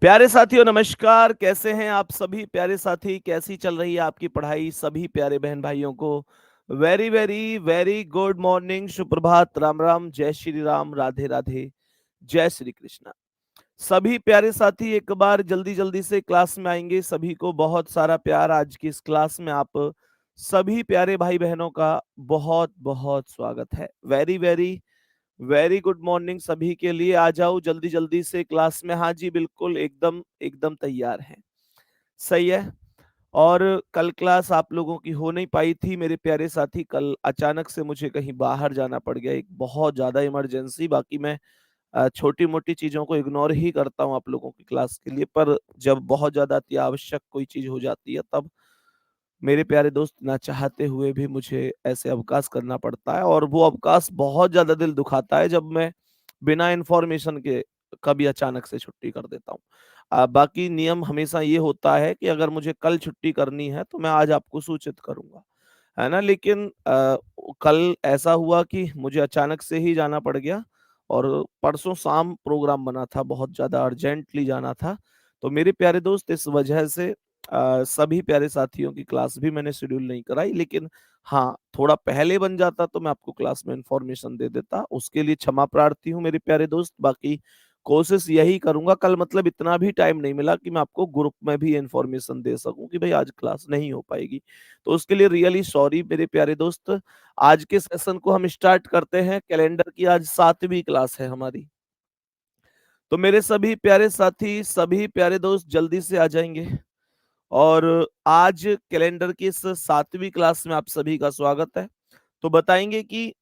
प्यारे साथियों नमस्कार, कैसे हैं आप सभी प्यारे साथी? कैसी चल रही है आपकी पढ़ाई? सभी प्यारे बहन भाइयों को very very very good morning, सुप्रभात, राम राम, जय श्री राम, राधे राधे, जय श्री कृष्णा। सभी प्यारे साथी एक बार जल्दी जल्दी से क्लास में आएंगे। सभी को बहुत सारा प्यार। आज की इस क्लास में आप सभी प्यारे भाई बहनों का बहुत बहुत स्वागत है। Very very very good morning सभी के लिए। आ जाओ जल्दी जल्दी से क्लास में। हाँ जी, बिल्कुल एकदम एकदम तैयार हैं। सही है। और कल क्लास आप लोगों की हो नहीं पाई थी मेरे प्यारे साथी। कल अचानक से मुझे कहीं बाहर जाना पड़ गया, एक बहुत ज्यादा इमरजेंसी। बाकी मैं छोटी मोटी चीजों को इग्नोर ही करता हूँ आप लोगों की क्लास के लिए, पर जब बहुत ज्यादा अति आवश्यक कोई चीज हो जाती है तब मेरे प्यारे दोस्त ना चाहते हुए भी मुझे ऐसे अवकाश करना पड़ता है। और वो अवकाश बहुत ज्यादा दिल दुखाता है जब मैं बिना इंफॉर्मेशन के कभी अचानक से छुट्टी कर देता हूँ। बाकी नियम हमेशा ये होता है कि अगर मुझे कल छुट्टी करनी है तो मैं आज आपको सूचित करूंगा, है ना। लेकिन कल ऐसा हुआ कि मुझे अचानक से ही जाना पड़ गया और परसों शाम प्रोग्राम बना था, बहुत ज्यादा अर्जेंटली जाना था। तो मेरे प्यारे दोस्त इस वजह से सभी प्यारे साथियों की क्लास भी मैंने शेड्यूल नहीं कराई। लेकिन हाँ, थोड़ा पहले बन जाता तो मैं आपको क्लास में इंफॉर्मेशन दे देता। उसके लिए क्षमा प्रार्थी हूँ मेरे प्यारे दोस्त। बाकी कोशिश यही करूंगा। कल मतलब इतना भी टाइम नहीं मिला कि मैं आपको ग्रुप में भी इंफॉर्मेशन दे सकूं कि भाई आज क्लास नहीं हो पाएगी। तो उसके लिए रियली सॉरी मेरे प्यारे दोस्त। आज के सेशन को हम स्टार्ट करते हैं। कैलेंडर की आज 7वीं क्लास है हमारी। तो मेरे सभी प्यारे साथी, सभी प्यारे दोस्त जल्दी से आ जाएंगे। और आज कैलेंडर की इस 7वीं क्लास में आप सभी का स्वागत है। तो बताएंगे कि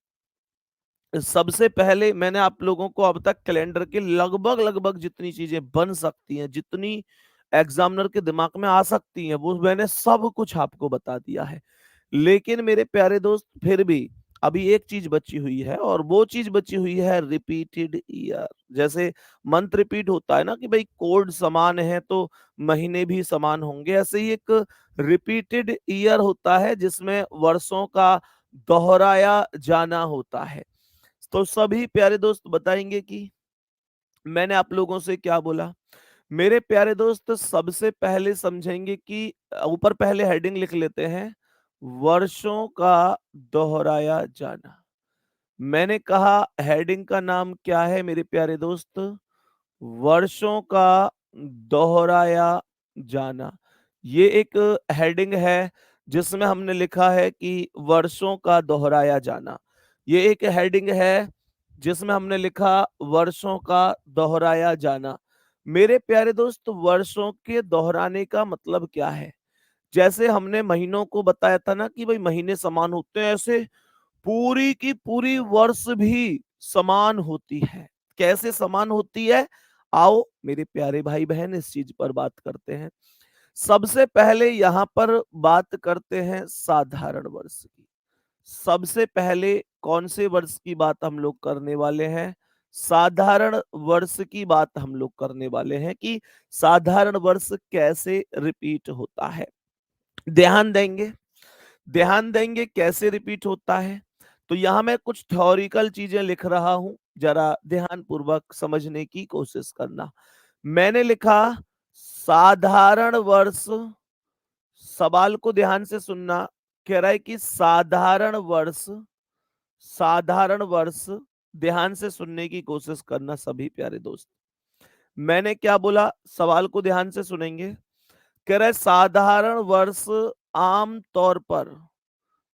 सबसे पहले मैंने आप लोगों को अब तक कैलेंडर के लगभग लगभग जितनी चीजें बन सकती हैं, जितनी एग्जामिनर के दिमाग में आ सकती हैं, वो मैंने सब कुछ आपको बता दिया है। लेकिन मेरे प्यारे दोस्त फिर भी अभी एक चीज बची हुई है, और वो चीज बची हुई है रिपीटेड ईयर। जैसे मंथ रिपीट होता है ना कि भाई कोड समान है तो महीने भी समान होंगे, ऐसे ही एक रिपीटेड ईयर होता है जिसमें वर्षों का दोहराया जाना होता है। तो सभी प्यारे दोस्त बताएंगे कि मैंने आप लोगों से क्या बोला। मेरे प्यारे दोस्त सबसे पहले समझेंगे कि ऊपर पहले हेडिंग लिख लेते हैं, वर्षों का दोहराया जाना। मैंने कहा हेडिंग का नाम क्या है मेरे प्यारे दोस्त? वर्षों का दोहराया जाना। ये एक हेडिंग है जिसमें हमने लिखा है कि वर्षों का दोहराया जाना। ये एक हेडिंग है जिसमें हमने लिखा वर्षों का दोहराया जाना। मेरे प्यारे दोस्त, वर्षों के दोहराने का मतलब क्या है? जैसे हमने महीनों को बताया था ना कि भाई महीने समान होते हैं, ऐसे पूरी की पूरी वर्ष भी समान होती है। कैसे समान होती है? आओ मेरे प्यारे भाई बहन इस चीज पर बात करते हैं। सबसे पहले यहां पर बात करते हैं साधारण वर्ष की। सबसे पहले कौन से वर्ष की बात हम लोग करने वाले हैं? साधारण वर्ष की बात हम लोग करने वाले हैं कि साधारण वर्ष कैसे रिपीट होता है। ध्यान देंगे, ध्यान देंगे कैसे रिपीट होता है। तो यहां मैं कुछ थ्योरिकल चीजें लिख रहा हूं, जरा ध्यान पूर्वक समझने की कोशिश करना। मैंने लिखा साधारण वर्ष। सवाल को ध्यान से सुनना। कह रहा है कि साधारण वर्ष, साधारण वर्ष। ध्यान से सुनने की कोशिश करना सभी प्यारे दोस्त। मैंने क्या बोला? सवाल को ध्यान से सुनेंगे। कह रहा है साधारण वर्ष आम तौर पर,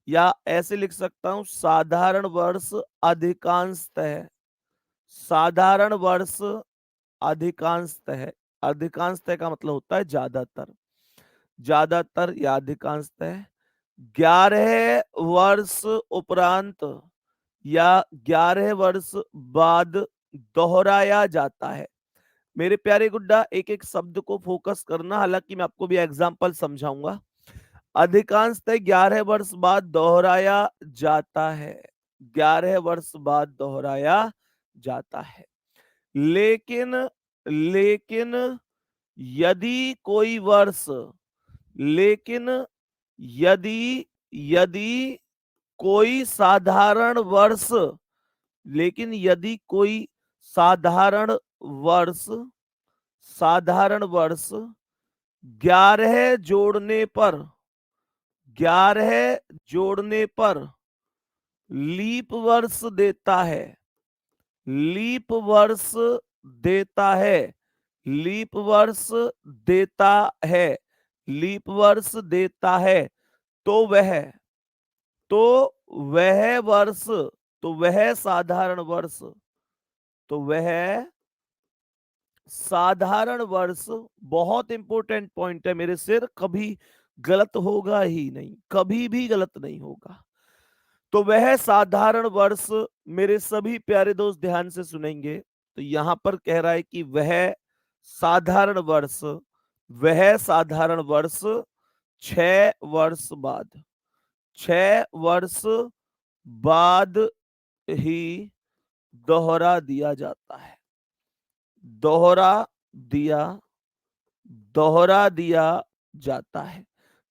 या ऐसे लिख सकता हूं, साधारण वर्ष अधिकांशतः, साधारण वर्ष अधिकांशतः। अधिकांशतः का मतलब होता है ज्यादातर, ज्यादातर या अधिकांशतः 11 वर्ष उपरांत या 11 वर्ष बाद दोहराया जाता है। मेरे प्यारे गुड्डा, एक एक शब्द को फोकस करना, हालांकि मैं आपको भी एग्जाम्पल समझाऊंगा। अधिकांशतः 11 वर्ष बाद दोहराया जाता है, 11 वर्ष बाद दोहराया जाता है। लेकिन, लेकिन यदि कोई वर्ष, लेकिन यदि, यदि कोई साधारण वर्ष, लेकिन यदि कोई साधारण वर्ष साधारण वर्ष 11 जोड़ने पर 11 जोड़ने पर लीप वर्ष देता है। लीप वर्ष देता है। लीप वर्ष देता है। लीप वर्ष देता है। तो वह तो वह वर्ष तो वह साधारण वर्ष तो वह साधारण वर्ष बहुत इंपॉर्टेंट पॉइंट है मेरे सिर, कभी गलत होगा ही नहीं, कभी भी गलत नहीं होगा। तो वह साधारण वर्ष, मेरे सभी प्यारे दोस्त ध्यान से सुनेंगे, तो यहां पर कह रहा है कि साधारण वर्ष वह साधारण वर्ष 6 वर्ष बाद 6 वर्ष बाद ही दोहरा दिया जाता है। दोहरा दिया दोहरा दिया जाता है।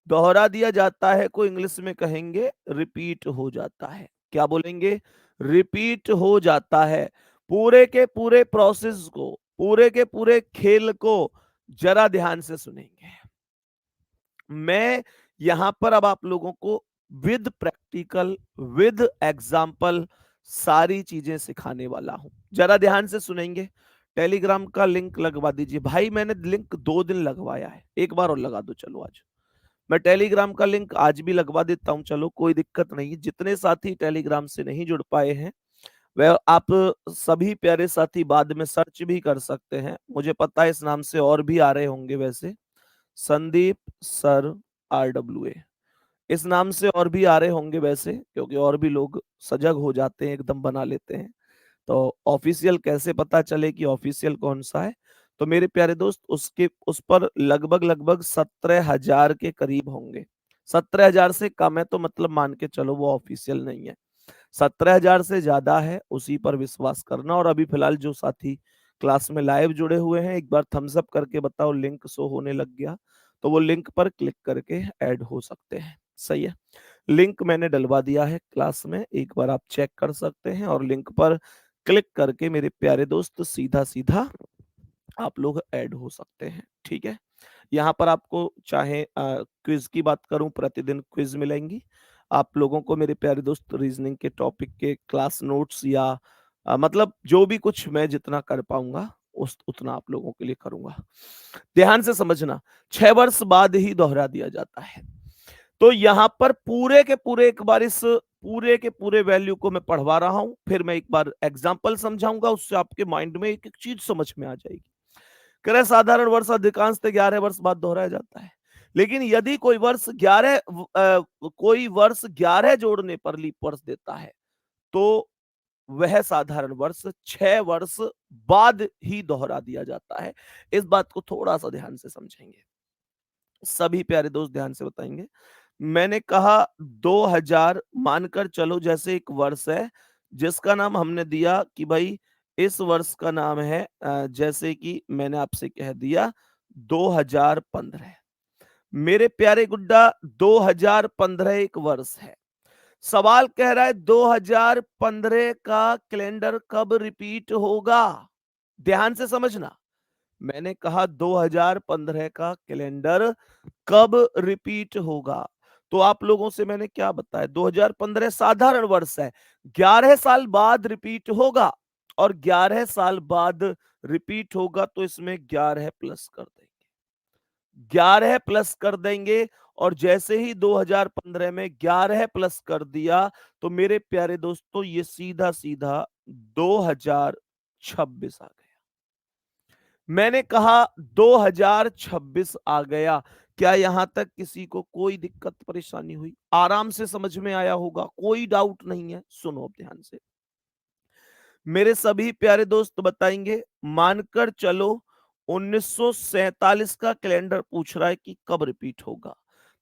दोहरा दिया जाता है को इंग्लिश में कहेंगे रिपीट हो जाता है। क्या बोलेंगे? रिपीट हो जाता है। पूरे के पूरे प्रोसेस को, पूरे के पूरे खेल को जरा ध्यान से सुनेंगे। मैं यहां पर अब आप लोगों को विद प्रैक्टिकल, विद एग्जाम्पल सारी चीजें सिखाने वाला हूं। जरा ध्यान से सुनेंगे। टेलीग्राम का लिंक लगवा दीजिए भाई, मैंने लिंक 2 दिन लगवाया है, एक बार और लगा दो। चलो आज मैं टेलीग्राम का लिंक आज भी लगवा देता हूं, चलो कोई दिक्कत नहीं। जितने साथी टेलीग्राम से नहीं जुड़ पाए हैं वह आप सभी प्यारे साथी बाद में सर्च भी कर सकते हैं। मुझे पता है इस नाम से और भी आ रहे होंगे, वैसे संदीप सर RWA इस नाम से और भी आ रहे होंगे वैसे, क्योंकि और भी लोग सजग हो जाते हैं, एकदम बना लेते हैं। तो ऑफिशियल कैसे पता चले कि ऑफिशियल कौन सा है? तो मेरे प्यारे दोस्त उस पर लगभग लगभग 17,000 के करीब होंगे। 17,000 से कम है तो मतलब मान के चलो वो ऑफिशियल नहीं है। 17,000 से ज्यादा है, उसी पर विश्वास करना। और अभी फिलहाल जो साथी क्लास में लाइव जुड़े हुए हैं, एक बार थम्स अप करके बताओ लिंक शो होने लग गया, तो वो लिंक पर क्लिक करके ऐड हो सकते हैं। सही है, लिंक मैंने डलवा दिया है क्लास में, एक बार आप चेक कर सकते हैं। और लिंक पर क्लिक करके मेरे प्यारे दोस्त सीधा सीधा आप लोग ऐड हो सकते हैं। ठीक है, यहाँ पर आपको चाहे क्विज की बात करूं, प्रतिदिन क्विज मिलेंगी आप लोगों को मेरे प्यारे दोस्त। रीजनिंग के टॉपिक के क्लास नोट्स या मतलब जो भी कुछ मैं जितना कर पाऊंगा उस उतना आप लोगों के लिए करूंगा। ध्यान से समझना, 6 वर्ष बाद ही दोहरा दिया जाता है। तो यहां पर पूरे के पूरे एक बार इस पूरे के पूरे वैल्यू को मैं पढ़वा रहा हूं, फिर मैं एक बार एग्जाम्पल समझाऊंगा, उससे आपके माइंड में एक एक चीज समझ में आ जाएगी। कह रहे साधारण वर्ष अधिकांशतः 11 वर्ष बाद दोहराया जाता है, लेकिन यदि कोई वर्ष 11 जोड़ने पर लीप वर्ष देता है तो वह साधारण वर्ष 6 वर्ष बाद ही दोहरा दिया जाता है। इस बात को थोड़ा सा ध्यान से समझेंगे, सभी प्यारे दोस्त ध्यान से बताएंगे। मैंने कहा 2000 मानकर चलो, जैसे एक वर्ष है जिसका नाम हमने दिया कि भाई इस वर्ष का नाम है जैसे कि मैंने आपसे कह दिया 2015। मेरे प्यारे गुड्डा 2015 एक वर्ष है। सवाल कह रहा है 2015 का कैलेंडर कब रिपीट होगा? ध्यान से समझना, मैंने कहा 2015 का कैलेंडर कब रिपीट होगा। तो आप लोगों से मैंने क्या बताया, 2015 साधारण वर्ष है, 11 साल बाद रिपीट होगा। और 11 साल बाद रिपीट होगा तो इसमें 11 प्लस कर देंगे, 11 प्लस कर देंगे। और जैसे ही 2015 में 11 प्लस कर दिया तो मेरे प्यारे दोस्तों ये सीधा सीधा 2026 आ गया। मैंने कहा 2026 आ गया। क्या यहां तक किसी को कोई दिक्कत परेशानी हुई? आराम से समझ में आया होगा, कोई डाउट नहीं है। सुनो अब ध्यान से, मेरे सभी प्यारे दोस्त बताएंगे। मानकर चलो 1947 का कैलेंडर पूछ रहा है कि कब रिपीट होगा,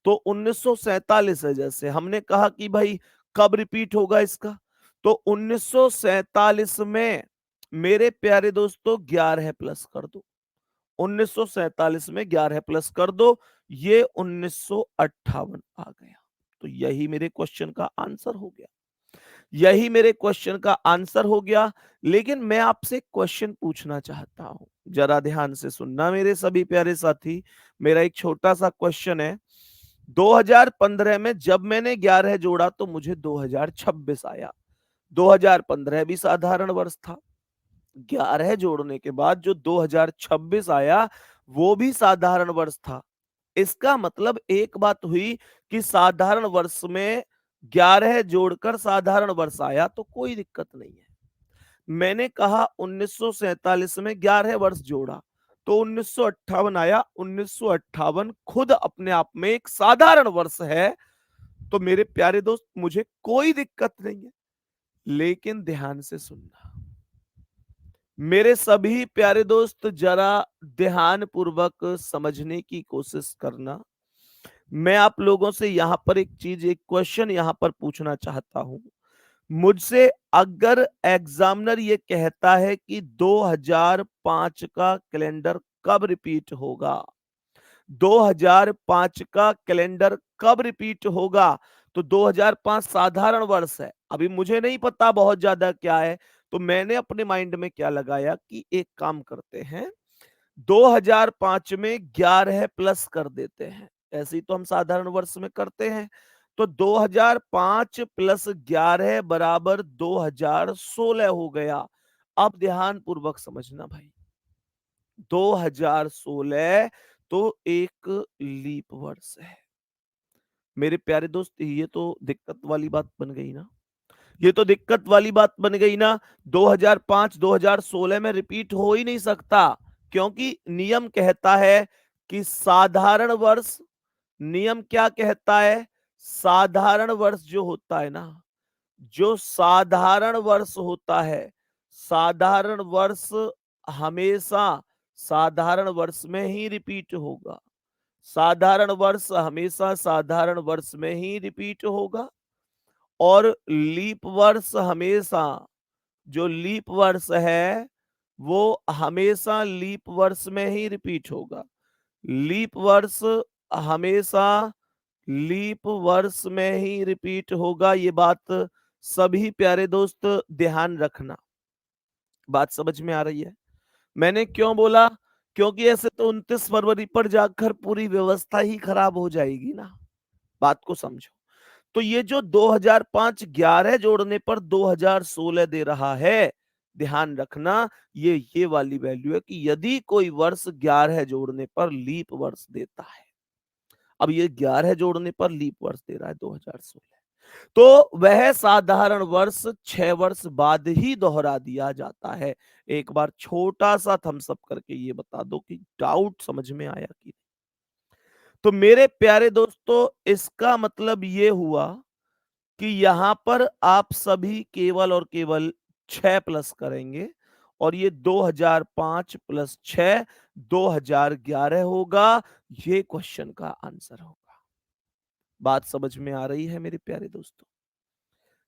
तो 1947 है, जैसे हमने कहा कि भाई कब रिपीट होगा इसका, तो 1947 में मेरे प्यारे दोस्तों 11 प्लस कर दो। 1947 में 11 प्लस कर दो, ये 1958 आ गया। तो यही मेरे क्वेश्चन का आंसर हो गया। यही मेरे क्वेश्चन का आंसर हो गया। लेकिन मैं आपसे क्वेश्चन पूछना चाहता हूं, जरा ध्यान से सुनना मेरे सभी प्यारे साथी। मेरा एक छोटा सा क्वेश्चन है। 2015 में जब मैंने 11 जोड़ा तो मुझे 2026 आया। 2015 भी साधारण वर्ष था। 11 जोड़ने के बाद जो 2026 आया वो भी साधारण वर्ष था। इसका मतलब एक बात हुई कि साधारण वर्ष में 11 जोड़कर साधारण वर्ष आया तो कोई दिक्कत नहीं है। मैंने कहा 1947 में 11 वर्ष जोड़ा तो 1958 आया। 1958 खुद अपने आप में एक साधारण वर्ष है। तो मेरे प्यारे दोस्त, मुझे कोई दिक्कत नहीं है। लेकिन ध्यान से सुनना मेरे सभी प्यारे दोस्त, जरा ध्यान पूर्वक समझने की कोशिश करना। मैं आप लोगों से यहां पर एक चीज, एक क्वेश्चन यहां पर पूछना चाहता हूं। मुझसे अगर एग्जामिनर ये कहता है कि 2005 का कैलेंडर कब रिपीट होगा, 2005 का कैलेंडर कब रिपीट होगा, तो 2005 साधारण वर्ष है। अभी मुझे नहीं पता बहुत ज्यादा क्या है, तो मैंने अपने माइंड में क्या लगाया कि एक काम करते हैं, 2005 में 11 प्लस कर देते हैं। ऐसे ही तो हम साधारण वर्ष में करते हैं। तो 2005 प्लस 11 बराबर 2016 हो गया। अब ध्यान पूर्वक समझना भाई, 2016 तो एक लीप वर्ष है। मेरे प्यारे दोस्त, ये तो दिक्कत वाली बात बन गई ना, ये तो दिक्कत वाली बात बन गई ना। 2005 2016 में रिपीट हो ही नहीं सकता, क्योंकि नियम कहता है कि साधारण वर्ष, नियम क्या कहता है, साधारण वर्ष जो होता है ना, जो साधारण वर्ष होता है, साधारण वर्ष हमेशा साधारण वर्ष में ही रिपीट होगा। साधारण वर्ष हमेशा साधारण वर्ष में ही रिपीट होगा। और लीप वर्ष हमेशा, जो लीप वर्ष है वो हमेशा लीप वर्ष में ही रिपीट होगा। लीप वर्ष हमेशा लीप वर्ष में ही रिपीट होगा। ये बात सभी प्यारे दोस्त ध्यान रखना। बात समझ में आ रही है? मैंने क्यों बोला? क्योंकि ऐसे तो 29 फरवरी पर जाकर पूरी व्यवस्था ही खराब हो जाएगी ना। बात को समझो। तो ये जो 2005 11 जोड़ने पर 2016 दे रहा है, ध्यान रखना, ये वाली वैल्यू है कि यदि कोई वर्ष 11 जोड़ने पर लीप वर्ष देता है। अब ये 11 जोड़ने पर लीप वर्ष दे रहा है 2016, तो वह साधारण वर्ष 6 वर्ष बाद ही दोहरा दिया जाता है। एक बार छोटा सा थम्स अप करके ये बता दो कि डाउट समझ में आया कि नहीं। तो मेरे प्यारे दोस्तों, इसका मतलब ये हुआ कि यहां पर आप सभी केवल और केवल 6 प्लस करेंगे और ये 2005 प्लस 6 2011 होगा। ये क्वेश्चन का आंसर होगा। बात समझ में आ रही है मेरे प्यारे दोस्तों?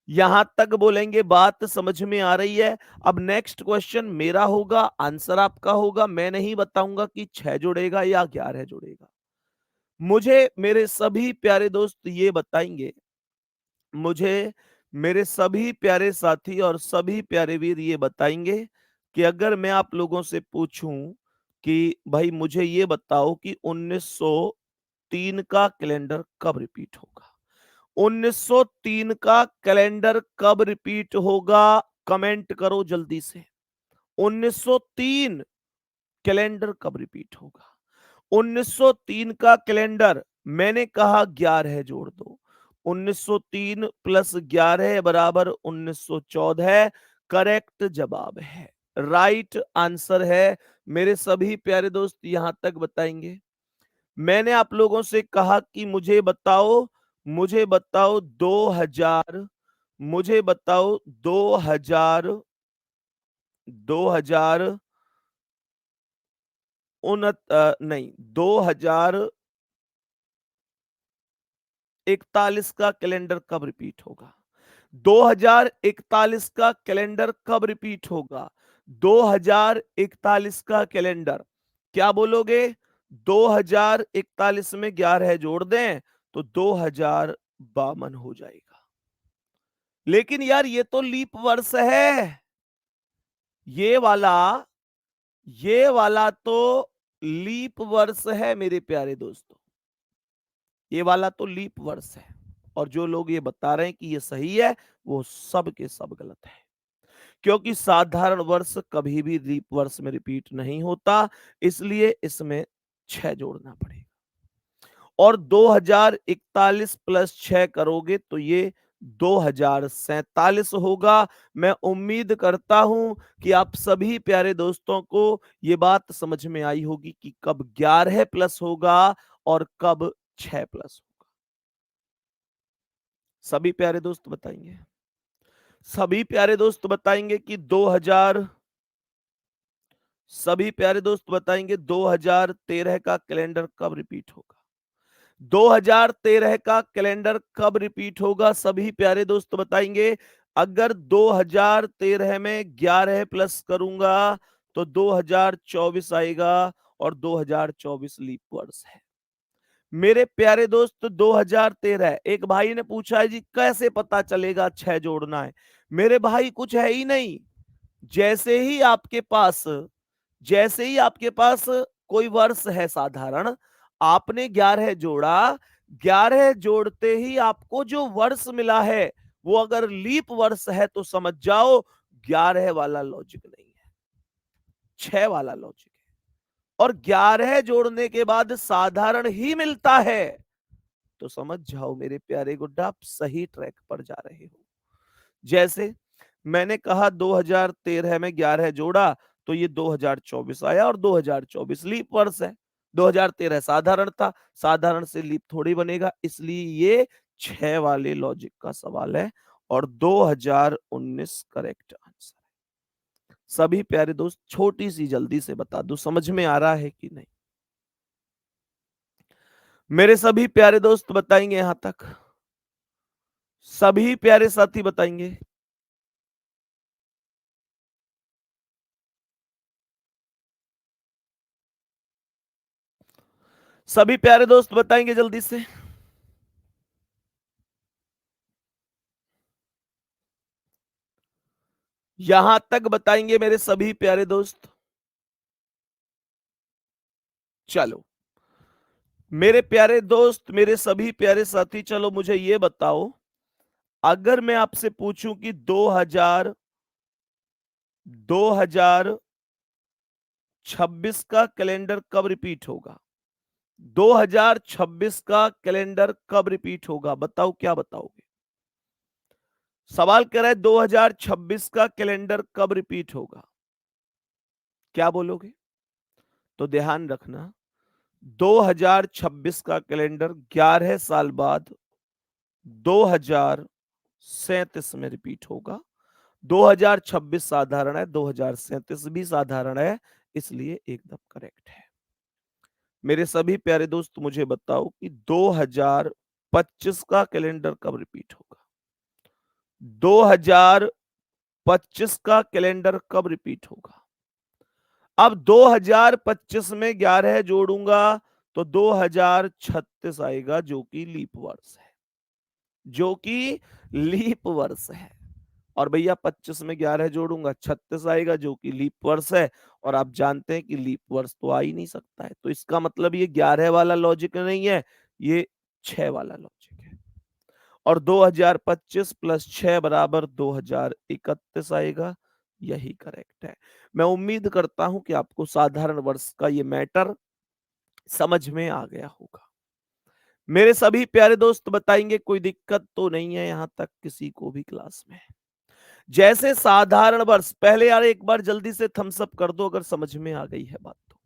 यहां तक बोलेंगे बात समझ में आ रही है। अब नेक्स्ट क्वेश्चन मेरा होगा, आंसर आपका होगा। मैं नहीं बताऊंगा कि 6 जुड़ेगा या 11 जुड़ेगा। मुझे मेरे सभी प्यारे दोस्त ये बताएंगे, मुझे मेरे सभी प्यारे साथी और सभी प्यारे वीर ये बताएंगे कि अगर मैं आप लोगों से पूछूं कि भाई मुझे ये बताओ कि 1903 का कैलेंडर कब रिपीट होगा, 1903 का कैलेंडर कब रिपीट होगा, कमेंट करो जल्दी से। 1903 कैलेंडर कब रिपीट होगा? 1903 का कैलेंडर, मैंने कहा 11 जोड़ दो। 1903 प्लस 11 बराबर 1914 करेक्ट जवाब है, राइट आंसर है। मेरे सभी प्यारे दोस्त यहां तक बताएंगे। मैंने आप लोगों से कहा कि मुझे बताओ 2000, मुझे बताओ 2000, 2000 नहीं, 2041 का कैलेंडर कब रिपीट होगा? 2041 का कैलेंडर कब रिपीट होगा? 2041 का कैलेंडर, क्या बोलोगे? 2041 में 11 जोड़ दें तो 2052 हो जाएगा। लेकिन यार ये तो लीप वर्ष है, ये वाला ये वाला तो लीप वर्ष है मेरे प्यारे दोस्तों, ये वाला तो लीप वर्ष है। और जो लोग ये बता रहे हैं कि ये सही है, वो सब के सब गलत है, क्योंकि साधारण वर्ष कभी भी लीप वर्ष में रिपीट नहीं होता, इसलिए इसमें 6 जोड़ना पड़ेगा। और 2041 प्लस 6 करोगे तो ये 2047 होगा। मैं उम्मीद करता हूं कि आप सभी प्यारे दोस्तों को ये बात समझ में आई होगी कि कब 11 प्लस होगा और कब 6 प्लस होगा। सभी प्यारे दोस्त बताएंगे, सभी प्यारे दोस्त बताएंगे कि 2000 सभी प्यारे दोस्त बताएंगे 2013 का कैलेंडर कब रिपीट होगा। 2013 का कैलेंडर कब रिपीट होगा, सभी प्यारे दोस्त बताएंगे। अगर 2013 में 11 प्लस करूंगा तो 2024 आएगा, और 2024 लीप वर्ष है मेरे प्यारे दोस्त। 2013, एक भाई ने पूछा है जी कैसे पता चलेगा 6 जोड़ना है। मेरे भाई कुछ है ही नहीं, जैसे ही आपके पास जैसे ही आपके पास कोई वर्ष है साधारण, आपने 11 जोड़ा, 11 जोड़ते ही आपको जो वर्ष मिला है वो अगर लीप वर्ष है तो समझ जाओ 11 वाला लॉजिक नहीं है, 6 वाला लॉजिक है। और 11 जोड़ने के बाद साधारण ही मिलता है तो समझ जाओ मेरे प्यारे गुड्डा आप सही ट्रैक पर जा रहे हो। जैसे मैंने कहा 2013 में 11 जोड़ा तो ये 2024 आया, और 2024 लीप वर्ष है। 2013 साधारण था, साधारण से लीप थोड़ी बनेगा, इसलिए ये 6 वाले लॉजिक का सवाल है, और 2019 करेक्ट आंसर। सभी प्यारे दोस्त छोटी सी जल्दी से बता दो समझ में आ रहा है कि नहीं, मेरे सभी प्यारे दोस्त बताएंगे यहां तक, सभी प्यारे साथी बताएंगे। सभी प्यारे दोस्त बताएंगे जल्दी से। यहां तक बताएंगे मेरे सभी प्यारे दोस्त। चलो मेरे प्यारे दोस्त, मेरे सभी प्यारे साथी, चलो मुझे ये बताओ, अगर मैं आपसे पूछूं कि 2026 का कैलेंडर कब रिपीट होगा, 2026 का कैलेंडर कब रिपीट होगा, बताओ क्या बताओगे। सवाल कह रहा है 2026 का कैलेंडर कब रिपीट होगा, क्या बोलोगे। तो ध्यान रखना 2026 का कैलेंडर 11 साल बाद 2037 में रिपीट होगा। 2026 साधारण है, 2037 भी साधारण है, इसलिए एकदम करेक्ट है। मेरे सभी प्यारे दोस्त मुझे बताओ कि 2025 का कैलेंडर कब रिपीट होगा, 2025 का कैलेंडर कब रिपीट होगा। अब 2025 में 11 जोड़ूंगा तो 2036 आएगा, जो कि लीप वर्ष है, जो कि लीप वर्ष है। और भैया 25 में 11 जोड़ूंगा 36 आएगा, जो कि लीप वर्ष है, और आप जानते हैं कि लीप वर्ष तो आ ही नहीं सकता है, तो इसका मतलब ये 11 वाला लॉजिक नहीं है, ये 6 वाला लॉजिक है। और 2025 प्लस 6 बराबर 2031 आएगा, यही करेक्ट है। मैं उम्मीद करता हूं कि आपको साधारण वर्ष का ये मैटर समझ में आ गया होगा। मेरे सभी प्यारे दोस्त बताएंगे कोई दिक्कत तो नहीं है यहां तक किसी को भी क्लास में। जैसे साधारण वर्ष, पहले यार एक बार जल्दी से थम्स अप कर दो अगर समझ में आ गई है बात तो,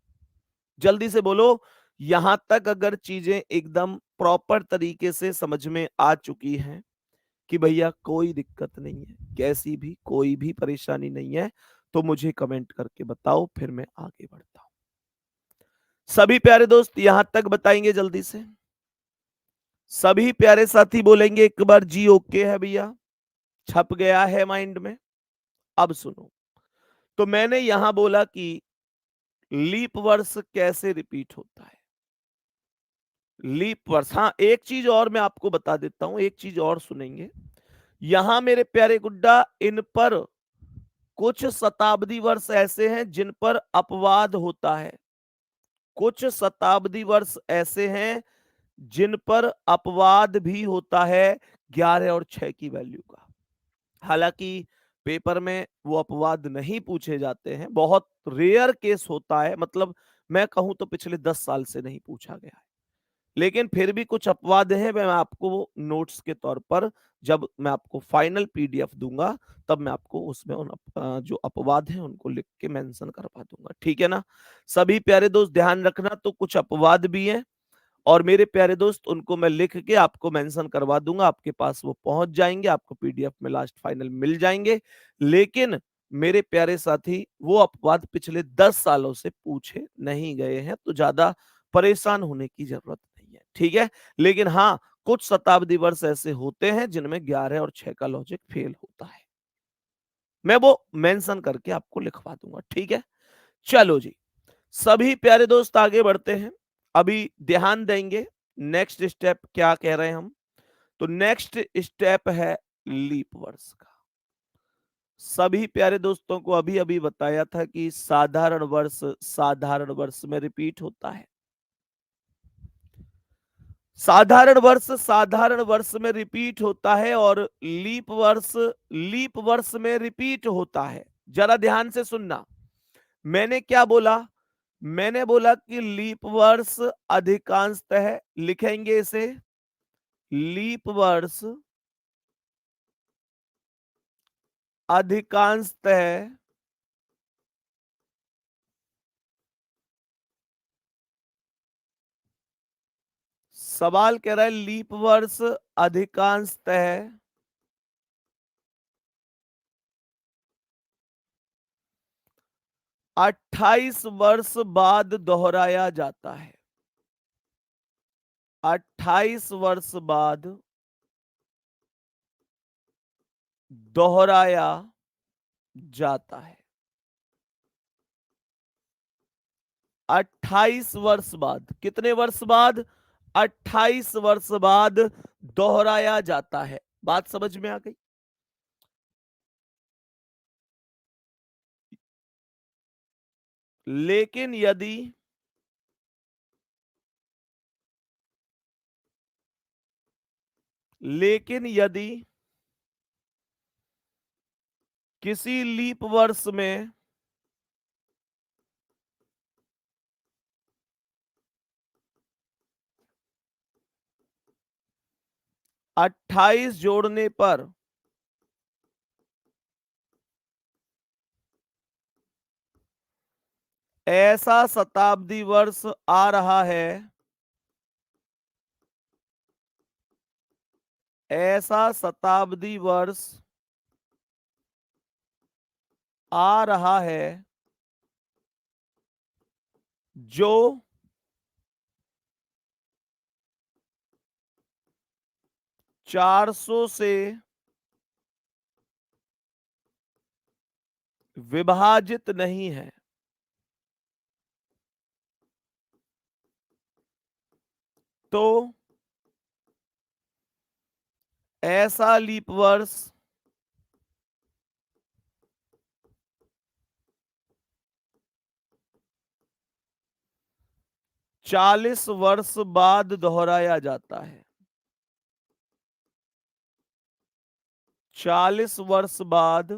जल्दी से बोलो। यहां तक अगर चीजें एकदम प्रॉपर तरीके से समझ में आ चुकी हैं कि भैया कोई दिक्कत नहीं है, कैसी भी कोई भी परेशानी नहीं है, तो मुझे कमेंट करके बताओ, फिर मैं आगे बढ़ता हूं। सभी प्यारे दोस्त यहां तक बताएंगे जल्दी से, सभी प्यारे साथी बोलेंगे एक बार जी ओके है भैया, छप गया है माइंड में। अब सुनो, तो मैंने यहां बोला कि लीप वर्ष कैसे रिपीट होता है, लीप वर्ष। हाँ एक चीज और मैं आपको बता देता हूं, एक चीज और सुनेंगे। यहां मेरे प्यारे गुड्डा इन पर कुछ शताब्दी वर्ष ऐसे हैं जिन पर अपवाद होता है, कुछ शताब्दी वर्ष ऐसे हैं जिन पर अपवाद भी होता है 11 और 6 की वैल्यू का। हालांकि पेपर में वो अपवाद नहीं पूछे जाते हैं, बहुत रेयर केस होता है, मतलब मैं कहूं तो पिछले 10 साल से नहीं पूछा गया है, लेकिन फिर भी कुछ अपवाद हैं। मैं आपको नोट्स के तौर पर जब मैं आपको फाइनल पीडीएफ दूंगा तब मैं आपको उसमें जो अपवाद हैं उनको लिख के मेंशन करवा दूंगा, ठीक है ना। सभी प्यारे दोस्त ध्यान रखना, तो कुछ अपवाद भी हैं और मेरे प्यारे दोस्त उनको मैं लिख के आपको मेंशन करवा दूंगा, आपके पास वो पहुंच जाएंगे, आपको पीडीएफ में लास्ट फाइनल मिल जाएंगे। लेकिन मेरे प्यारे साथी वो अपवाद पिछले 10 सालों से पूछे नहीं गए हैं, तो ज्यादा परेशान होने की जरूरत नहीं है, ठीक है। लेकिन हाँ, कुछ शताब्दी वर्ष ऐसे होते हैं जिनमें 11 और 6 का लॉजिक फेल होता है, मैं वो मेंशन करके आपको लिखवा दूंगा, ठीक है। चलो जी, सभी प्यारे दोस्त आगे बढ़ते हैं। अभी ध्यान देंगे नेक्स्ट स्टेप क्या कह रहे हैं हम। तो नेक्स्ट स्टेप है लीप वर्ष का। सभी प्यारे दोस्तों को अभी अभी बताया था कि साधारण वर्ष में रिपीट होता है, साधारण वर्ष में रिपीट होता है और लीप वर्ष में रिपीट होता है। जरा ध्यान से सुनना, मैंने क्या बोला, मैंने बोला कि लीप वर्ष अधिकांशतः लिखेंगे इसे, लीप वर्ष अधिकांशतः सवाल कह रहा है लीप वर्ष अधिकांशतः 28 वर्ष बाद दोहराया जाता है, 28 वर्ष बाद दोहराया जाता है, 28 वर्ष बाद, कितने वर्ष बाद, 28 वर्ष बाद दोहराया जाता है। बात समझ में आ गई। लेकिन यदि लेकिन यदि किसी लीप वर्ष में अट्ठाईस जोड़ने पर ऐसा शताब्दी वर्ष आ रहा है, ऐसा शताब्दी वर्ष आ रहा है जो 400 से विभाजित नहीं है। तो ऐसा लीप वर्ष 40 वर्ष बाद दोहराया जाता है, 40 वर्ष बाद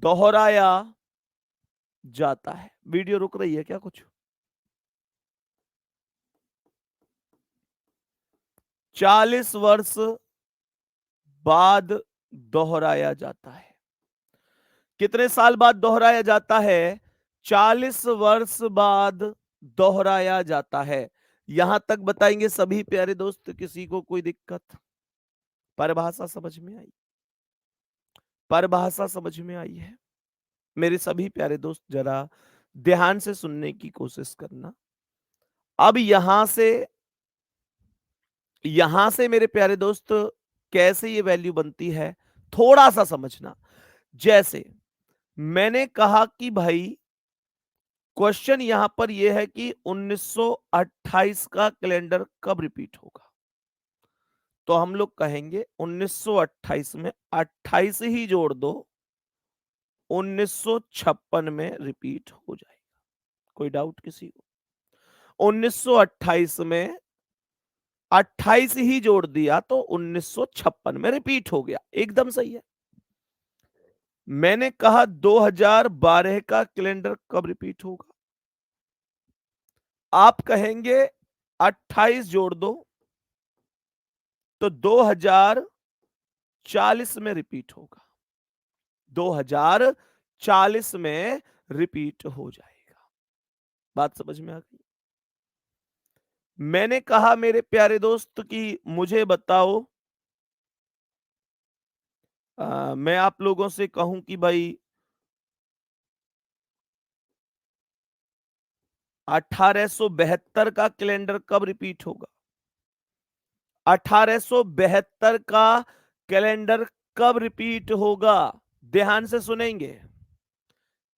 दोहराया जाता है। वीडियो रुक रही है क्या कुछ? 40 वर्ष बाद दोहराया जाता है। कितने साल बाद दोहराया जाता है? 40 वर्ष बाद दोहराया जाता है। यहां तक बताएंगे सभी प्यारे दोस्त, किसी को कोई दिक्कत? परिभाषा समझ में आई? परिभाषा समझ में आई है? मेरे सभी प्यारे दोस्त जरा ध्यान से सुनने की कोशिश करना। अब यहां से मेरे प्यारे दोस्त कैसे ये वैल्यू बनती है थोड़ा सा समझना। जैसे मैंने कहा कि भाई क्वेश्चन यहां पर यह है कि 1928 का कैलेंडर कब रिपीट होगा। तो हम लोग कहेंगे 1928 में 28 ही जोड़ दो, 1956 में रिपीट हो जाएगा। कोई डाउट किसी को? 1928 में 28 ही जोड़ दिया तो 1956 में रिपीट हो गया, एकदम सही है। मैंने कहा 2012 का कैलेंडर कब रिपीट होगा? आप कहेंगे 28 जोड़ दो तो 2040 में रिपीट होगा, 2040 में रिपीट हो जाएगा। बात समझ में आ गई? मैंने कहा मेरे प्यारे दोस्त कि मुझे बताओ, मैं आप लोगों से कहूं कि भाई 1872 का कैलेंडर कब रिपीट होगा? 1872 का कैलेंडर कब रिपीट होगा? ध्यान से सुनेंगे।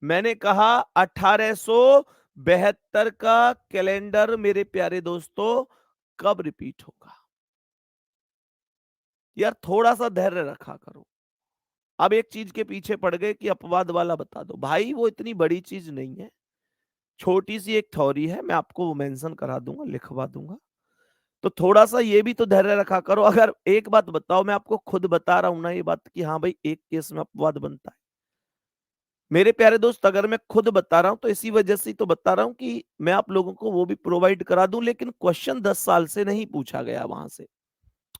मैंने कहा 1872 का कैलेंडर मेरे प्यारे दोस्तों कब रिपीट होगा? यार थोड़ा सा धैर्य रखा करो। अब एक चीज के पीछे पड़ गए कि अपवाद वाला बता दो। भाई वो इतनी बड़ी चीज नहीं है, छोटी सी एक थ्योरी है, मैं आपको वो मेंशन करा दूंगा, लिखवा दूंगा। तो थोड़ा सा ये भी तो धैर्य रखा करो। अगर एक बात बताओ, मैं आपको खुद बता रहा हूं ना ये बात कि हाँ भाई एक केस में अपवाद बनता है। मेरे प्यारे दोस्त अगर मैं खुद बता रहा हूं तो इसी वजह से तो बता रहा हूं कि मैं आप लोगों को वो भी प्रोवाइड करा दूं, लेकिन क्वेश्चन 10 साल से नहीं पूछा गया वहां से।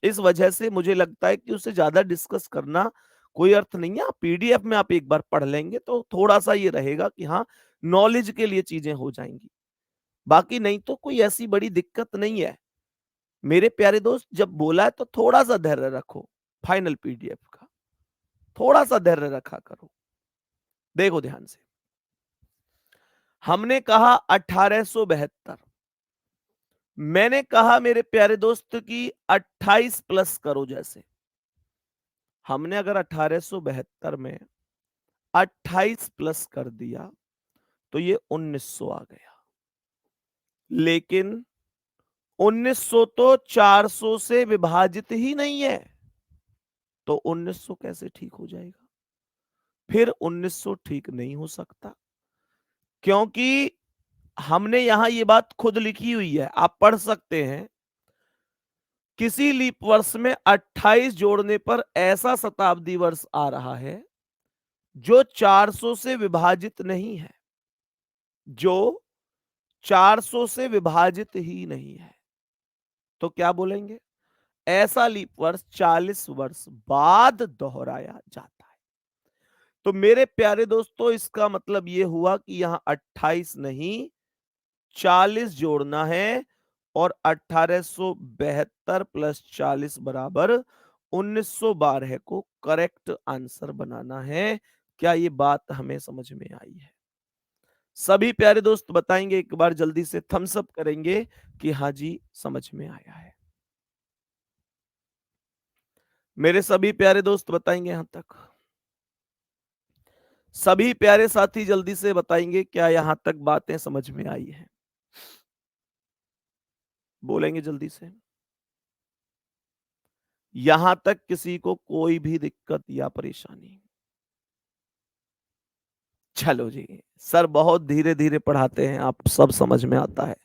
इस वजह से मुझे लगता है कि उससे ज्यादा डिस्कस करना कोई अर्थ नहीं है। पीडीएफ में आप एक बार पढ़ लेंगे तो थोड़ा सा ये रहेगा कि हाँ नॉलेज के लिए चीजें हो जाएंगी। बाकी नहीं तो कोई ऐसी बड़ी दिक्कत नहीं है। मेरे प्यारे दोस्त जब बोला है तो थोड़ा सा धैर्य रखो, फाइनल पीडीएफ का थोड़ा सा धैर्य रखा करो। देखो ध्यान से, हमने कहा 1872, मैंने कहा मेरे प्यारे दोस्त की 28 प्लस करो। जैसे हमने अगर 1872 में 28 प्लस कर दिया तो ये 1900 आ गया, लेकिन 1900 तो 400 से विभाजित ही नहीं है, तो 1900 कैसे ठीक हो जाएगा? फिर 1900 ठीक नहीं हो सकता, क्योंकि हमने यहां ये बात खुद लिखी हुई है, आप पढ़ सकते हैं। किसी लीप वर्ष में 28 जोड़ने पर ऐसा शताब्दी वर्ष आ रहा है जो 400 से विभाजित नहीं है, जो 400 से विभाजित ही नहीं है। तो क्या बोलेंगे? ऐसा लीप वर्ष 40 वर्ष बाद दोहराया जाता है। तो मेरे प्यारे दोस्तों इसका मतलब यह हुआ कि यहां 28 नहीं 40 जोड़ना है और 1872 प्लस 40 बराबर 1912 को करेक्ट आंसर बनाना है। क्या ये बात हमें समझ में आई है? सभी प्यारे दोस्त बताएंगे एक बार, जल्दी से थम्स अप करेंगे कि हाँ जी समझ में आया है। मेरे सभी प्यारे दोस्त बताएंगे यहां तक? सभी प्यारे साथी जल्दी से बताएंगे क्या यहां तक बातें समझ में आई हैं? बोलेंगे जल्दी से। यहां तक किसी को कोई भी दिक्कत या परेशानी? चलो जी, सर बहुत धीरे धीरे पढ़ाते हैं, आप सब समझ में आता है।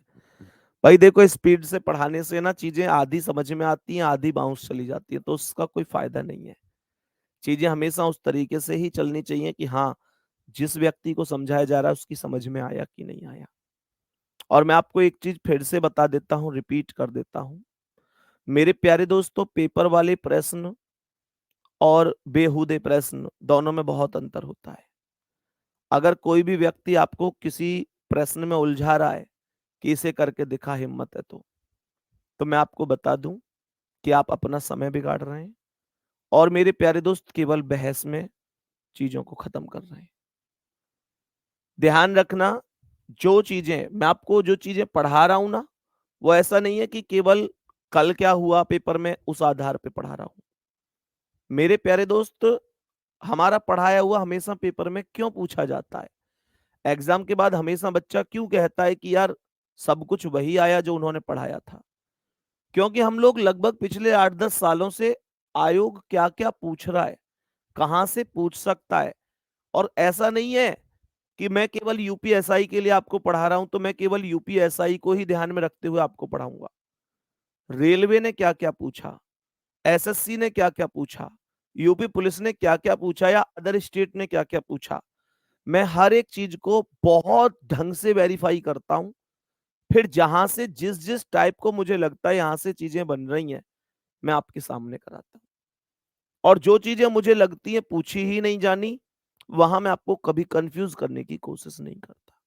भाई देखो स्पीड से पढ़ाने से ना चीजें आधी समझ में आती हैं, आधी बाउंस चली जाती है, तो उसका कोई फायदा नहीं है। चीजें हमेशा उस तरीके से ही चलनी चाहिए कि हाँ जिस व्यक्ति को समझाया जा रहा है उसकी समझ में आया कि नहीं आया। और मैं आपको एक चीज फिर से बता देता हूं, रिपीट कर देता हूं। मेरे प्यारे दोस्तों पेपर वाले प्रश्न और बेहुदे प्रश्न दोनों में बहुत अंतर होता है। अगर कोई भी व्यक्ति आपको किसी प्रश्न में उलझा रहा है कि इसे करके दिखा, हिम्मत है तो मैं आपको बता दूं कि आप अपना समय बिगाड़ रहे हैं और मेरे प्यारे दोस्त केवल बहस में चीजों को खत्म कर रहे हैं। ध्यान रखना, जो चीजें मैं आपको जो चीजें पढ़ा रहा हूं ना, वो ऐसा नहीं है कि केवल कल क्या हुआ पेपर में उस आधार पे पढ़ा रहा हूं। मेरे प्यारे दोस्त हमारा पढ़ाया हुआ हमेशा पेपर में क्यों पूछा जाता है? एग्जाम के बाद हमेशा बच्चा क्यों कहता है कि यार सब कुछ वही आया जो उन्होंने पढ़ाया था? क्योंकि हम लोग लगभग पिछले 8-10 सालों से आयोग क्या क्या पूछ रहा है, कहां से पूछ सकता है, और ऐसा नहीं है कि मैं केवल यूपीएसआई के लिए आपको पढ़ा रहा हूं तो मैं केवल यूपीएसआई को ही ध्यान में रखते हुए आपको पढ़ाऊंगा। रेलवे ने क्या क्या पूछा, एसएससी ने क्या क्या पूछा, यूपी पुलिस ने क्या क्या पूछा, या अदर स्टेट ने क्या क्या पूछा, मैं हर एक चीज को बहुत ढंग से वेरीफाई करता हूं। फिर जहां से जिस जिस टाइप को मुझे लगता है यहां से चीजें बन रही हैं, मैं आपके सामने कराता हूं। और जो चीजें मुझे लगती है पूछी ही नहीं जानी, वहां मैं आपको कभी कंफ्यूज करने की कोशिश नहीं करता।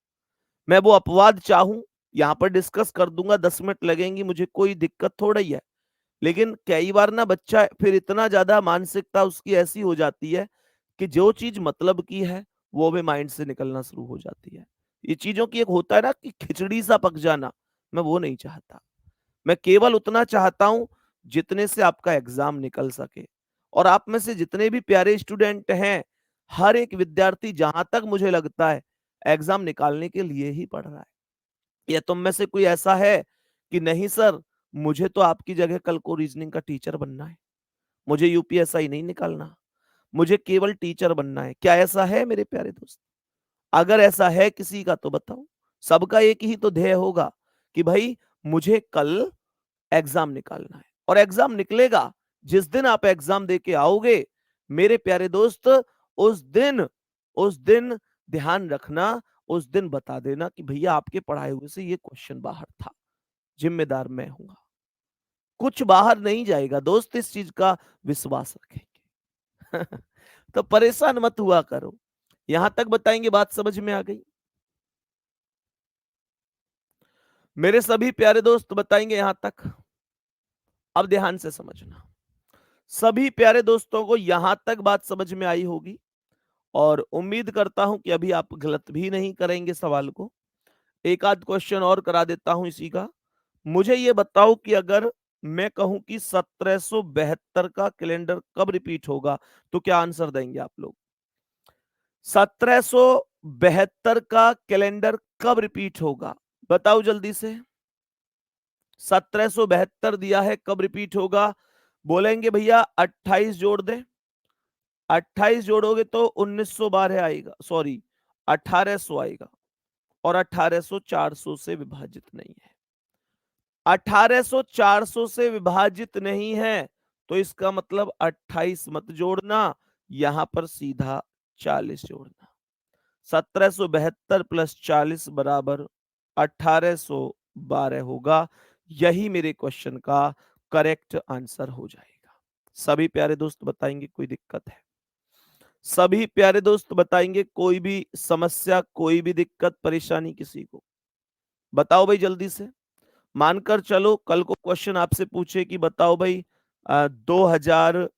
मैं वो अपवाद चाहूं यहां पर डिस्कस कर दूंगा, 10 मिनट लगेंगी, मुझे कोई दिक्कत थोड़ा ही है। लेकिन कई बार ना बच्चा फिर इतना ज्यादा मानसिकता उसकी ऐसी हो जाती है कि जो चीज मतलब की है वो भी माइंड से निकलना शुरू हो जाती है। ये चीजों की एक होता है ना कि खिचड़ी सा पक जाना, मैं वो नहीं चाहता। मैं केवल उतना चाहता हूं जितने से आपका एग्जाम निकल सके। और आप में से जितने भी प्यारे स्टूडेंट हैं, हर एक विद्यार्थी जहां तक मुझे लगता है एग्जाम निकालने के लिए ही पढ़ रहा है। या तुम में से कोई ऐसा है कि नहीं सर, मुझे तो आपकी जगह कल को रीजनिंग का टीचर बनना है, मुझे यूपीएसआई नहीं निकालना, मुझे केवल टीचर बनना है? क्या ऐसा है मेरे प्यारे दोस्त? अगर ऐसा है किसी का तो बताओ। सबका एक ही तो ध्येय होगा कि भाई मुझे कल एग्जाम निकालना है, और एग्जाम निकलेगा जिस दिन आप एग्जाम देके आओगे मेरे प्यारे दोस्त, उस दिन ध्यान रखना, उस दिन बता देना कि भैया आपके पढ़ाए हुए से ये क्वेश्चन बाहर था, जिम्मेदार मैं हूंगा। कुछ बाहर नहीं जाएगा दोस्त, इस चीज का विश्वास रखेंगे। तो परेशान मत हुआ करो। यहां तक बताएंगे, बात समझ में आ गई? मेरे सभी प्यारे दोस्त बताएंगे यहां तक? अब ध्यान से समझना। सभी प्यारे दोस्तों को यहां तक बात समझ में आई होगी, और उम्मीद करता हूं कि अभी आप गलत भी नहीं करेंगे सवाल को। एक आध क्वेश्चन और करा देता हूं इसी का। मुझे ये बताओ कि अगर मैं कहूं कि 1772 का कैलेंडर कब रिपीट होगा, तो क्या आंसर देंगे आप लोग? 1772 का कैलेंडर कब रिपीट होगा, बताओ जल्दी से। 1772 दिया है, कब रिपीट होगा? बोलेंगे भैया 28 जोड़ दें। 28 जोड़ोगे तो 1912 आएगा, सॉरी 1800 आएगा। और 1800 400 से विभाजित नहीं है। 1800 400 से विभाजित नहीं है, तो इसका मतलब 28 मत जोड़ना, यहां पर सीधा 40 जोड़ना। 1772 प्लस 40 बराबर 1812 होगा। यही मेरे क्वेश्चन का करेक्ट आंसर हो जाएगा। सभी प्यारे दोस्त बताएंगे कोई दिक्कत है? सभी प्यारे दोस्त बताएंगे कोई भी समस्या, कोई भी दिक्कत परेशानी किसी को? बताओ भाई जल्दी से। मानकर चलो कल को क्वेश्चन आपसे पूछे कि बताओ भाई 2012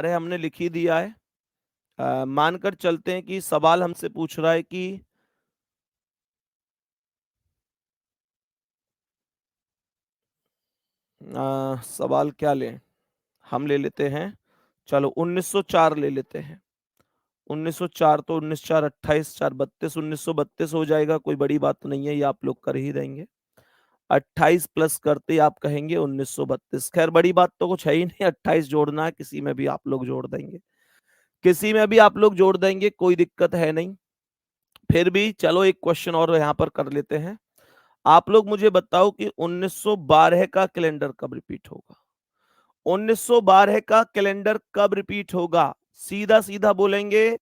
हमने लिख ही दिया है। मानकर चलते हैं कि सवाल हमसे पूछ रहा है कि सवाल क्या लें? हम ले लेते हैं, चलो 1904 ले लेते हैं। 1904 तो 19 4 28 4 32, 1932 हो जाएगा, कोई बड़ी बात तो नहीं है, ये आप लोग कर ही देंगे। 28 प्लस करते आप कहेंगे 1932। खैर बड़ी बात तो कुछ है ही नहीं, 28 जोड़ना है, किसी में भी आप लोग जोड़ देंगे, किसी में भी आप लोग जोड़ देंगे, कोई दिक्कत है नहीं। फिर भी चलो एक क्वेश्चन और यहां पर कर लेते हैं। आप लोग मुझे बताओ कि 1912 का कैलेंडर कब रिपीट होगा? 1912 का कैलेंडर कब रिपीट होगा? सीधा सीधा बोलेंगे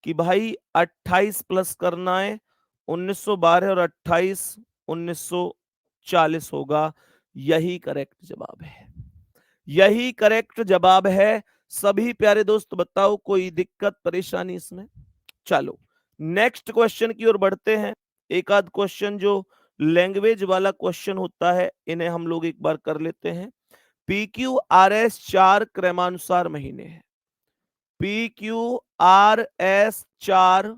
कि भाई 28 प्लस करना है, 1912 और 28 1940 होगा। यही करेक्ट जवाब है, यही करेक्ट जवाब है। सभी प्यारे दोस्त बताओ कोई दिक्कत परेशानी इसमें? चलो नेक्स्ट क्वेश्चन की ओर बढ़ते हैं। एक आध क्वेश्चन जो लैंग्वेज वाला क्वेश्चन होता है इन्हें हम लोग एक बार कर लेते हैं। पी क्यू आर एस 4 क्रमानुसार महीने हैं। पी क्यू आर एस 4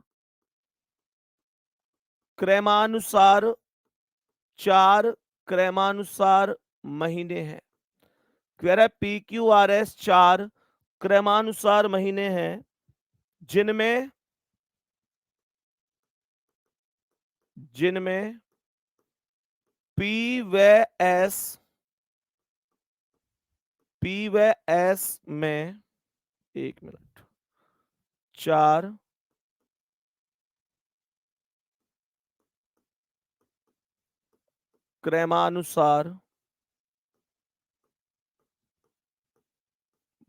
क्रमानुसार, 4 क्रमानुसार महीने हैं। कह रहा है पी क्यू आर एस 4 क्रमानुसार महीने हैं, जिनमें जिनमें पी व एस में, 1 मिनट, 4 क्रमानुसार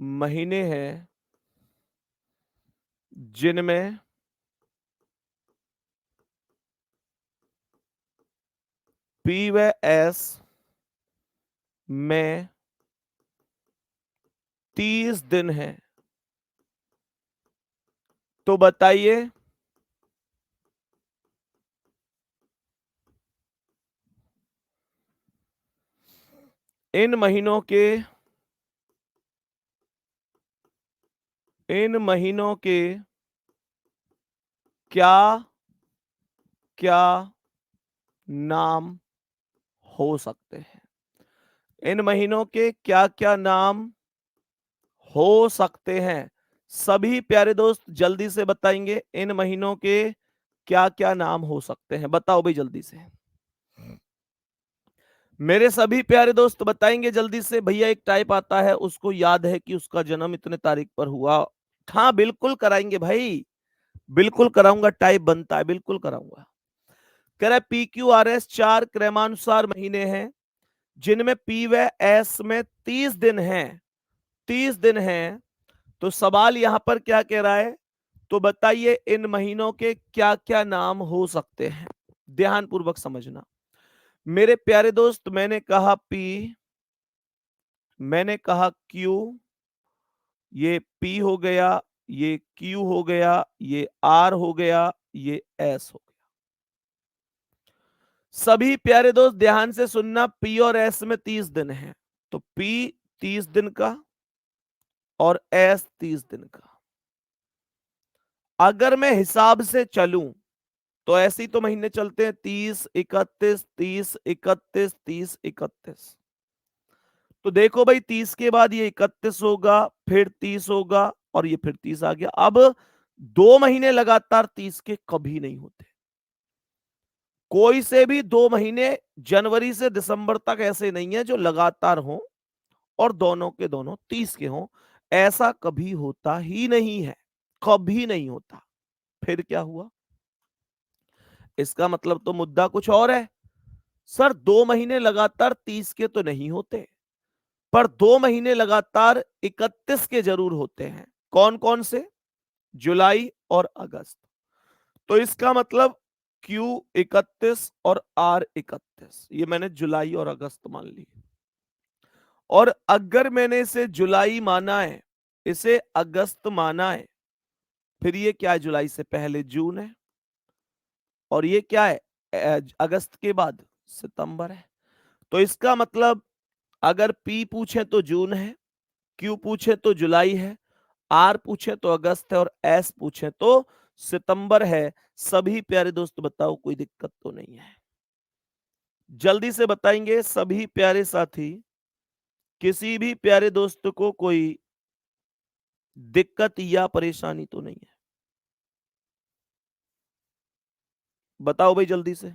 महीने हैं, जिनमें पी व एस में 30 दिन हैं। तो बताइए इन महीनों के क्या क्या नाम हो सकते हैं। इन महीनों के क्या क्या नाम हो सकते हैं। सभी प्यारे दोस्त जल्दी से बताएंगे इन महीनों के क्या क्या नाम हो सकते हैं। बताओ भाई जल्दी से। मेरे सभी प्यारे दोस्त बताएंगे जल्दी से। भैया एक टाइप आता है, उसको याद है कि उसका जन्म इतने तारीख पर हुआ। हाँ बिल्कुल कराएंगे भाई, बिल्कुल कराऊंगा, टाइप बनता है, बिल्कुल कराऊंगा। कह रहा है PQRS 4 क्रमानुसार महीने हैं, जिनमें पी व एस में 30 दिन हैं। 30 दिन हैं। तो सवाल यहां पर क्या कह रहा है, तो बताइए इन महीनों के क्या क्या नाम हो सकते हैं। ध्यान पूर्वक समझना मेरे प्यारे दोस्त। मैंने कहा पी, मैंने कहा क्यू, ये पी हो गया, ये क्यू हो गया, ये आर हो गया, ये एस हो गया। सभी प्यारे दोस्त ध्यान से सुनना, पी और एस में 30 दिन है, तो पी 30 दिन का और एस 30 दिन का। अगर मैं हिसाब से चलूं तो ऐसे ही तो महीने चलते हैं, 30 31 30 31 30 31। तो देखो भाई 30 के बाद ये 31 होगा, फिर 30 होगा, और ये फिर 30 आ गया। अब 2 महीने लगातार 30 के कभी नहीं होते। कोई से भी 2 महीने जनवरी से दिसंबर तक ऐसे नहीं है जो लगातार हो और दोनों के दोनों 30 के हों। ऐसा कभी होता ही नहीं है, कभी नहीं होता। फिर क्या हुआ, इसका मतलब तो मुद्दा कुछ और है। सर 2 महीने लगातार 30 के तो नहीं होते, पर 2 महीने लगातार 31 के जरूर होते हैं। कौन कौन से? जुलाई और अगस्त। तो इसका मतलब Q31 और R31, ये मैंने जुलाई और अगस्त मान ली। और अगर मैंने इसे जुलाई माना है, इसे अगस्त माना है, फिर ये क्या है, जुलाई से पहले जून है, और ये क्या है, अगस्त के बाद सितंबर है। तो इसका मतलब अगर P पूछे तो जून है, Q पूछे तो जुलाई है, R पूछे तो अगस्त है, और S पूछे तो सितंबर है। सभी प्यारे दोस्त बताओ कोई दिक्कत तो नहीं है? जल्दी से बताएंगे सभी प्यारे साथी। किसी भी प्यारे दोस्त को कोई दिक्कत या परेशानी तो नहीं है? बताओ भाई जल्दी से।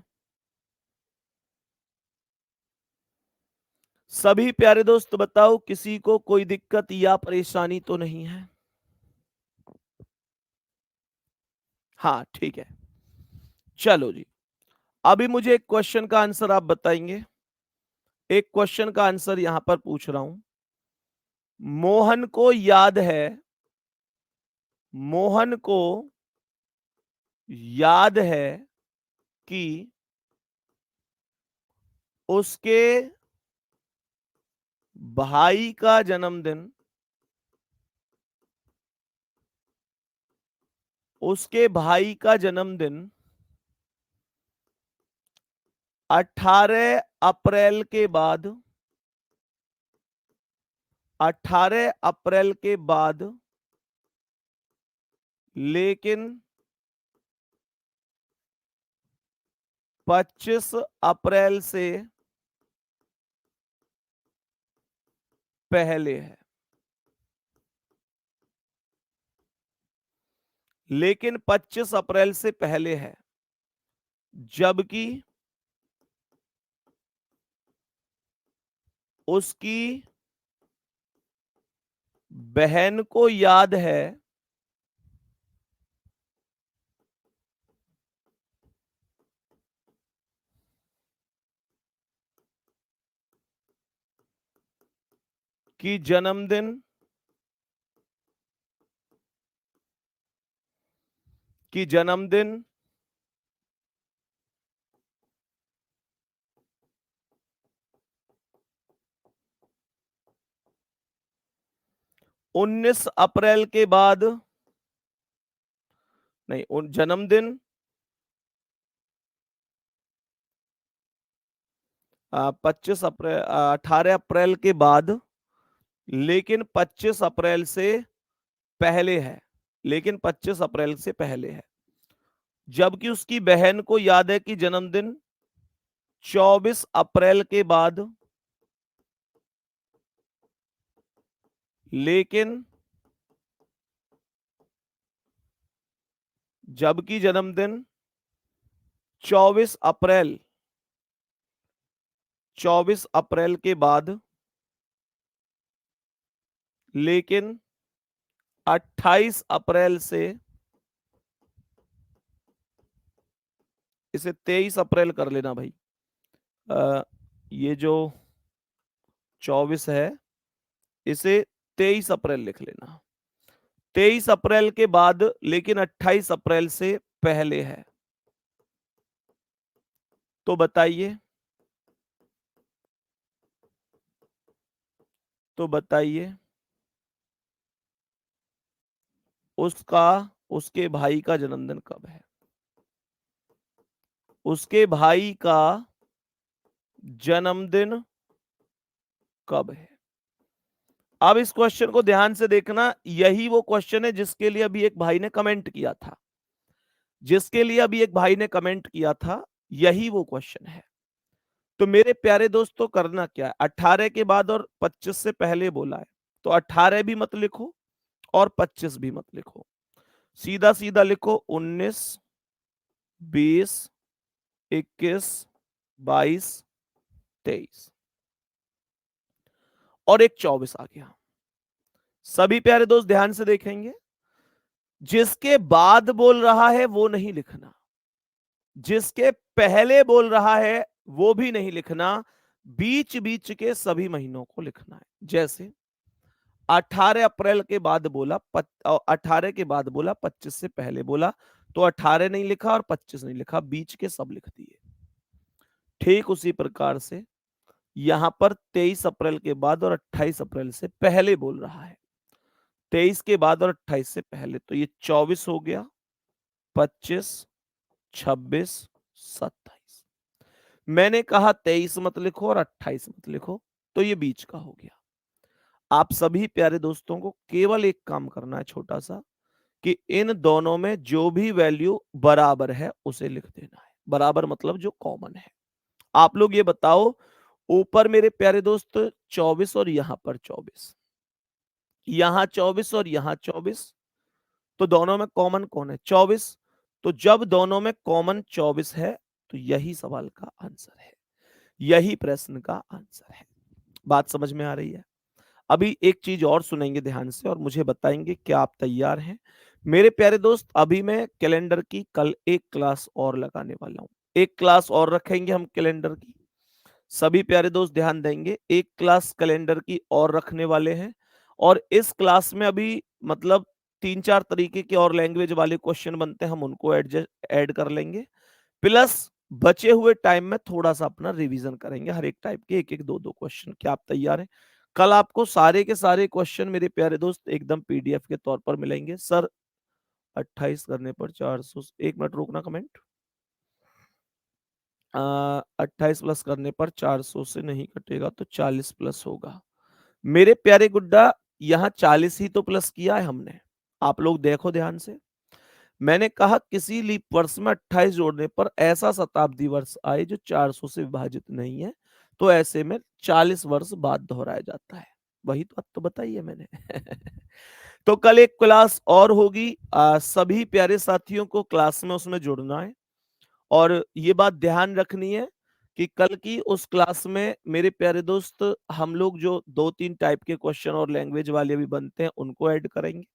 सभी प्यारे दोस्त बताओ किसी को कोई दिक्कत या परेशानी तो नहीं है? हाँ ठीक है, चलो जी। अभी मुझे एक क्वेश्चन का आंसर आप बताएंगे। एक क्वेश्चन का आंसर यहां पर पूछ रहा हूं। मोहन को याद है, मोहन को याद है कि उसके भाई का जन्मदिन, उसके भाई का जन्मदिन 18 अप्रैल के बाद, 18 अप्रैल के बाद, लेकिन 25 अप्रैल से पहले है। लेकिन 25 अप्रैल से पहले है। जबकि उसकी बहन को याद है कि जन्मदिन 19 अप्रैल के बाद नहीं, जन्मदिन 25 अप्रैल 18 अप्रैल के बाद, लेकिन 25 अप्रैल से पहले है, लेकिन 25 अप्रैल से पहले है। जबकि उसकी बहन को याद है कि जन्मदिन 24 अप्रैल के बाद, लेकिन जबकि जन्मदिन 24 अप्रैल 24 अप्रैल के बाद, लेकिन 28 अप्रैल से, इसे 23 अप्रैल कर लेना भाई। ये जो 24 है इसे 23 अप्रैल लिख लेना। 23 अप्रैल के बाद लेकिन 28 अप्रैल से पहले है। तो बताइए, उसके भाई का जन्मदिन कब है? उसके भाई का जन्मदिन कब है? अब इस क्वेश्चन को ध्यान से देखना, यही वो क्वेश्चन है जिसके लिए अभी एक भाई ने कमेंट किया था, यही वो क्वेश्चन है। तो मेरे प्यारे दोस्तों, करना क्या है, 18 के बाद और 25 से पहले बोला है, तो 18 भी मत लिखो और 25 भी मत लिखो, सीधा सीधा लिखो 19, 20, 21, 22, 23 और एक 24 आ गया। सभी प्यारे दोस्त ध्यान से देखेंगे, जिसके बाद बोल रहा है वो नहीं लिखना, जिसके पहले बोल रहा है वो भी नहीं लिखना, बीच बीच के सभी महीनों को लिखना है। जैसे 18 अप्रैल के बाद बोला, 18 के बाद बोला, 25 से पहले बोला, तो 18 नहीं लिखा और 25 नहीं लिखा, बीच के सब लिख दिए। ठीक उसी प्रकार से यहां पर 23 अप्रैल के बाद और 28 अप्रैल से पहले बोल रहा है, 23 के बाद और 28 से पहले, तो ये 24 हो गया, 25, 26, 27। मैंने कहा 23 मत लिखो और 28 मत लिखो, तो ये बीच का हो गया। आप सभी प्यारे दोस्तों को केवल एक काम करना है छोटा सा, कि इन दोनों में जो भी वैल्यू बराबर है उसे लिख देना है। बराबर मतलब जो कॉमन है। आप लोग ये बताओ, ऊपर मेरे प्यारे दोस्त 24 और यहां पर 24, यहां 24 और यहां 24, तो दोनों में कॉमन कौन है? 24। तो जब दोनों में कॉमन 24 है तो यही सवाल का आंसर है, यही प्रश्न का आंसर है। बात समझ में आ रही है? अभी एक चीज और सुनेंगे ध्यान से और मुझे बताएंगे क्या आप तैयार हैं। मेरे प्यारे दोस्त, अभी मैं कैलेंडर की कल एक क्लास और लगाने वाला हूं, एक क्लास और रखेंगे हम कैलेंडर की। सभी प्यारे दोस्त ध्यान देंगे, एक क्लास कैलेंडर की और रखने वाले हैं, और इस क्लास में अभी मतलब 3-4 तरीके के और लैंग्वेज वाले क्वेश्चन बनते हैं, हम उनको ऐड कर लेंगे, प्लस बचे हुए टाइम में थोड़ा सा अपना रिवीजन करेंगे, हर एक टाइप के एक एक दो दो क्वेश्चन। क्या आप तैयार हैं? कल आपको सारे के सारे क्वेश्चन मेरे प्यारे दोस्त एकदम पीडीएफ के तौर पर मिलेंगे। सर 28 करने पर 400, एक मिनट रोकना कमेंट। 28 प्लस करने पर 400 से नहीं कटेगा तो 40 प्लस होगा। मेरे प्यारे गुड्डा, यहाँ 40 ही तो प्लस किया है हमने। आप लोग देखो ध्यान से, मैंने कहा किसी लीप वर्ष में 28 जोड़ने पर ऐसा शताब्दी वर्ष आए जो 400 से विभाजित नहीं है, तो ऐसे में 40 वर्ष बाद दोहराया जाता है। वही तो बात तो बताई है मैंने। तो कल एक क्लास और होगी, सभी प्यारे साथियों को क्लास में उसमें जुड़ना है, और ये बात ध्यान रखनी है कि कल की उस क्लास में मेरे प्यारे दोस्त हम लोग जो 2-3 टाइप के क्वेश्चन और लैंग्वेज वाले भी बनते हैं उनको ऐड करेंगे।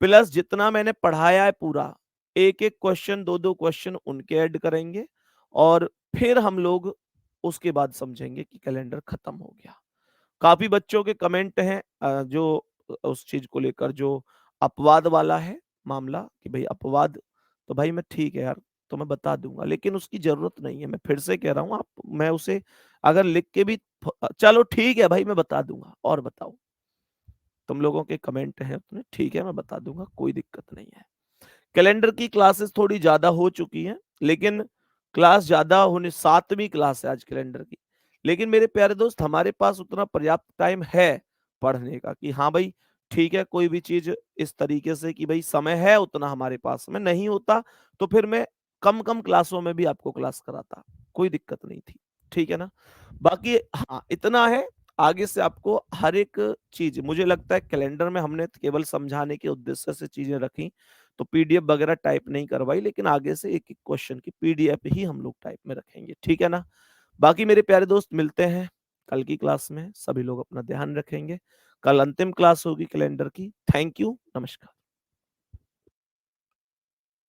प्लस जितना मैंने पढ़ाया है पूरा, एक-एक क्वेश्चन 2-2 क्वेश्चन उनके ऐड करेंगे और फिर हम लोग उसके बाद समझेंगे कि कैलेंडर खत्म हो गया। काफ़ी बच्चों के कमेंट हैं जो उस चीज़ को लेकर जो अपवाद वाला है मामला कि भई अपवाद, तो भाई मैं ठीक है यार, तो मैं बता दूँगा, लेकिन उसकी ज़रूरत नहीं है। मैं फिर से कह रहा हूँ, आप मैं उसे अगर लिख के भी चलो ठीक है भाई मैं बता दूँगा और बताओ। तुम लोगों के कमेंट हैं उतने, ठीक है मैं बता दूँगा, कोई दिक्कत नहीं है। कैलेंडर की क्लासेस थोड़ी ज़्यादा हो चुकी हैं, लेकिन क्लास ज़्यादा होने 7वीं क्लास है आज कैलेंडर की। लेकिन मेरे प्यारे दोस्त हमारे पास उतना पर्याप्त टाइम है पढ़ने का कि हाँ भाई, ठीक है कोई भी चीज़ इस तरीके से कि भई समय है उतना हमारे पास में, नहीं होता तो फिर मैं कम-कम क्लासों में भी आपको क्लास कराता, कोई दिक्कत नहीं थी। ठीक है ना? बाकी हाँ, इतना है, आगे से आपको हर एक चीज़ मुझे लगता है कैलेंडर में हमने केवल समझाने के उद्देश्य से चीज़ें रखी, तो पीडीएफ वगैरह टाइप नहीं करवाई, लेकिन आगे से एक-एक क्वेश्चन की पीडीएफ ही हम लोग टाइप में रखेंगे, ठीक है ना? बाकी मेरे प्यारे दोस्त मिलते हैं कल की क्लास में, सभी लोग अपना ध्यान रखेंगे। कल अंतिम क्लास होगी कैलेंडर की। थैंक यू, नमस्कार।